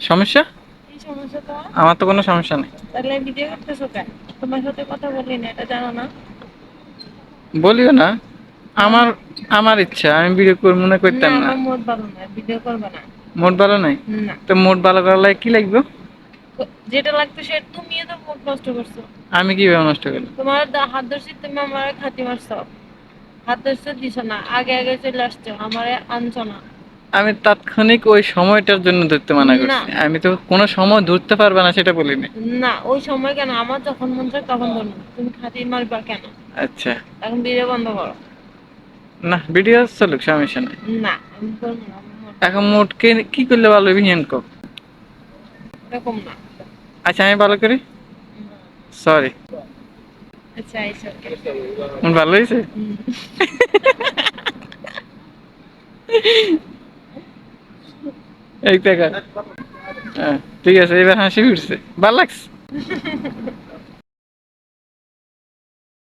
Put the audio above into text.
সমস্যা? কি সমস্যা তোমার? আমার তো কোনো সমস্যা নেই। তাহলে ভিডিও করতেছো কেন? তোমার সাথে কথা বলি না, এটা জানো না? বলিও না। আমার আমার আমার ইচ্ছা, আমি ভিডিও করব মনে না, করতাম না। আমার মুড ভালো না, ভিডিও করবে না। মোট ভালো নাই? না, তো মোট ভালো করার লাগে কি লাগবে? যেটা লাগতো সেটা তুমিও তো মুড নষ্ট করছো। আমি কিভাবে নষ্ট করলাম? তোমার হাত ধরছি, তুমি আমার খাতি মারছো। হাত ধরছে দিছো না, আগে আগে চলে আসছো, আমারে আনছো না। আমি তাৎক্ষণিক ওই সময়টার জন্য ধরতে মানা না, করছি, আমি তো কোনো সময় ধরতে পারবে না সেটা বলিনি। না, ওই সময় কেন? আমার যখন মন চায় তখন ধরবো, তুমি খাতি মারবা কেন? আচ্ছা। এখন ভিডিও বন্ধ করো। না, ভিডিও চলুক, সমস্যা নেই। না, আমি করবো না, আমার মন এখন ভালো না। মোট কে কি করলে ভালো হবে হিয়েন কো? এরকম না। আচ্ছা, আমি ভালো করি। সরি। আচ্ছা, আইসো, ওকে। ভালো হয়েছে। এই টাকা। হ্যাঁ, ঠিক আছে, এবার হাসি উঠছে, ভালো লাগছে।